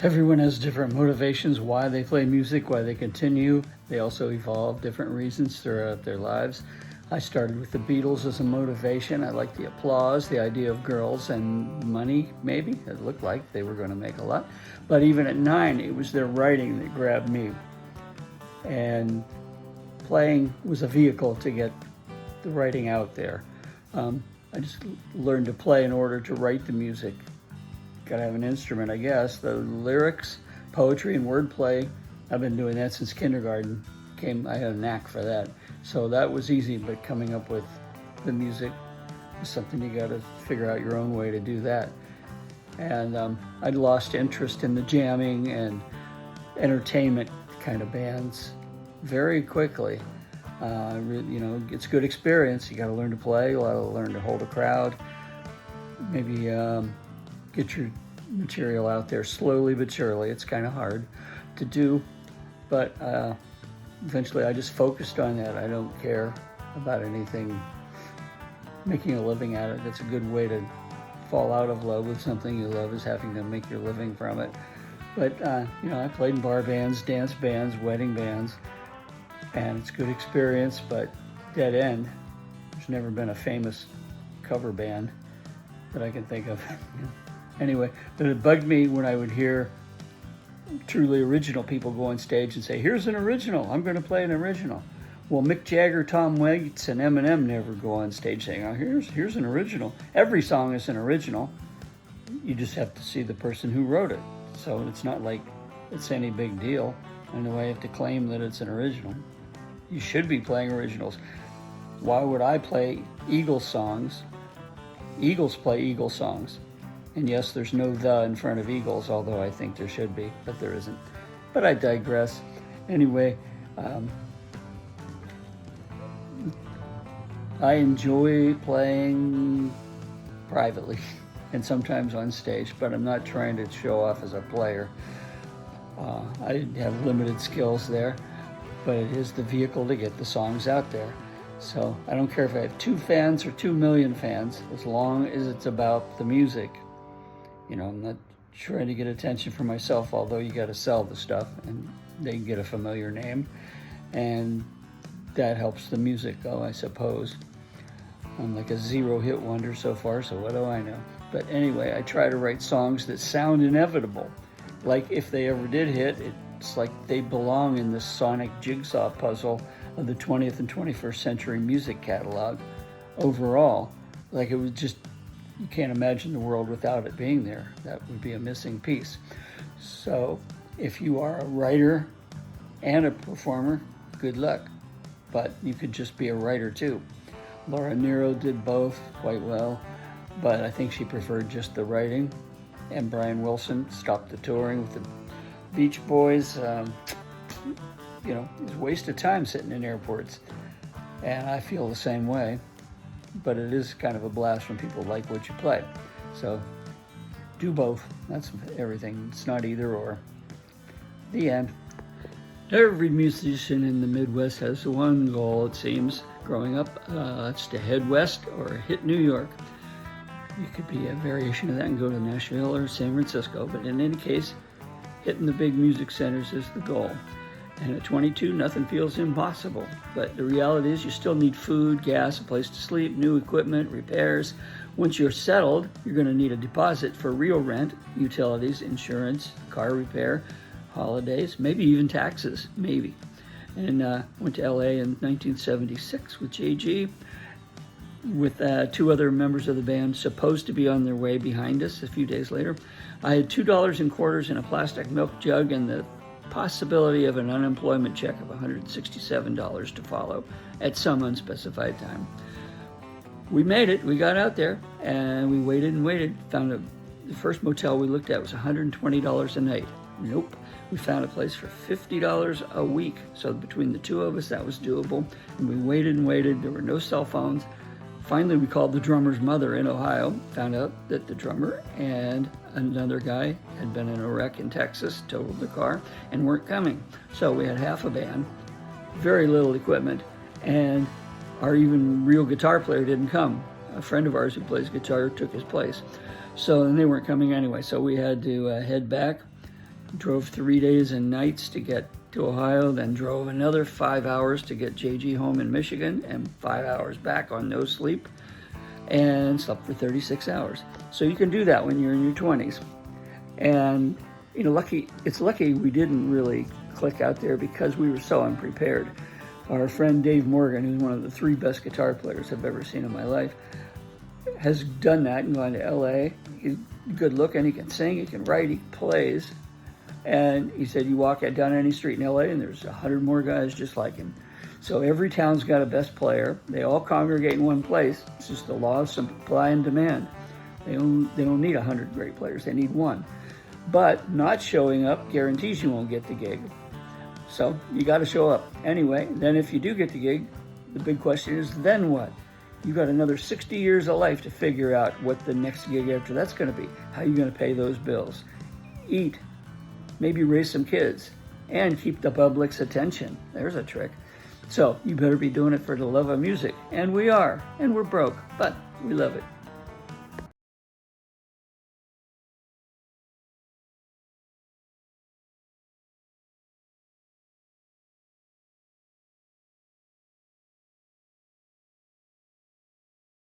Everyone has different motivations, why they play music, why they continue. They also evolve different reasons throughout their lives. I started with the Beatles as a motivation. I liked the applause, the idea of girls and money, maybe. It looked like they were going to make a lot. But even at 9, it was their writing that grabbed me. And playing was a vehicle to get the writing out there. I just learned to play in order to write the music. Gotta have an instrument, I guess. The lyrics, poetry, and wordplay, I've been doing that since kindergarten. I had a knack for that. So that was easy, but coming up with the music is something you gotta figure out your own way to do that. And I'd lost interest in the jamming and entertainment kind of bands very quickly. It's good experience. You gotta learn to play, you gotta learn to hold a crowd, maybe get your material out there slowly but surely. It's kind of hard to do, but eventually I just focused on that. I don't care about anything, making a living at it. It's a good way to fall out of love with something you love, is having to make your living from it. But I played in bar bands, dance bands, wedding bands, and it's a good experience, but dead end. There's never been a famous cover band that I can think of. Anyway, but it bugged me when I would hear truly original people go on stage and say, here's an original, I'm going to play an original. Well, Mick Jagger, Tom Waits, and Eminem never go on stage saying, oh, here's an original. Every song is an original. You just have to see the person who wrote it. So it's not like it's any big deal, and the way you have to claim that it's an original. You should be playing originals. Why would I play Eagles songs? Eagles play Eagles songs. And yes, there's no "the" in front of Eagles, although I think there should be, but there isn't. But I digress. Anyway, I enjoy playing privately and sometimes on stage, but I'm not trying to show off as a player. I have limited skills there, but it is the vehicle to get the songs out there. So I don't care if I have 2 fans or 2 million fans, as long as it's about the music. I'm not trying to get attention for myself, although you got to sell the stuff and they get a familiar name, and that helps the music go, I suppose. I'm like a 0-hit wonder so far, so what do I know? But anyway, I try to write songs that sound inevitable. Like if they ever did hit, it's like they belong in the sonic jigsaw puzzle of the 20th and 21st century music catalog overall. Like it was just, you can't imagine the world without it being there. That would be a missing piece. So if you are a writer and a performer, good luck. But you could just be a writer too. Laura Nyro did both quite well, but I think she preferred just the writing. And Brian Wilson stopped the touring with the Beach Boys. It's a waste of time sitting in airports. And I feel the same way. But it is kind of a blast when people like what you play. So do both. That's everything. It's not either or. The end. Every musician in the Midwest has one goal, it seems, growing up. That's to head west or hit New York. You could be a variation of that and go to Nashville or San Francisco. But in any case, hitting the big music centers is the goal. And at 22, nothing feels impossible. But the reality is you still need food, gas, a place to sleep, new equipment, repairs. Once you're settled, you're going to need a deposit for real rent, utilities, insurance, car repair, holidays, maybe even taxes, maybe. And went to LA in 1976 with JG, with 2 other members of the band supposed to be on their way behind us a few days later. I had $2 in quarters in a plastic milk jug and the possibility of an unemployment check of $167 to follow at some unspecified time. We made it. We got out there and we waited and waited. The first motel we looked at was $120 a night. Nope. We found a place for $50 a week. So between the 2 of us, that was doable. And we waited and waited. There were no cell phones. Finally, we called the drummer's mother in Ohio, found out that the drummer and another guy had been in a wreck in Texas, totaled their car, and weren't coming. So we had half a band, very little equipment, and our even real guitar player didn't come. A friend of ours who plays guitar took his place. So then they weren't coming anyway, so we had to head back drove 3 days and nights to get to Ohio, then drove another 5 hours to get JG home in Michigan, and 5 hours back on no sleep, and slept for 36 hours. So you can do that when you're in your 20s. And it's lucky we didn't really click out there because we were so unprepared. Our friend Dave Morgan, who's one of the 3 best guitar players I've ever seen in my life, has done that and gone to LA. He's good looking, he can sing, he can write, he plays. And he said you walk down any street in LA and there's 100 more guys just like him. So every town's got a best player. They all congregate in one place. It's just the law of supply and demand. They don't need 100 great players, they need 1. But not showing up guarantees you won't get the gig. So you got to show up. Anyway, then if you do get the gig, the big question is, then what? You got another 60 years of life to figure out what the next gig after that's going to be. How are you going to pay those bills? Eat, maybe raise some kids, and keep the public's attention. There's a trick. So you better be doing it for the love of music. And we are. And we're broke, but we love it.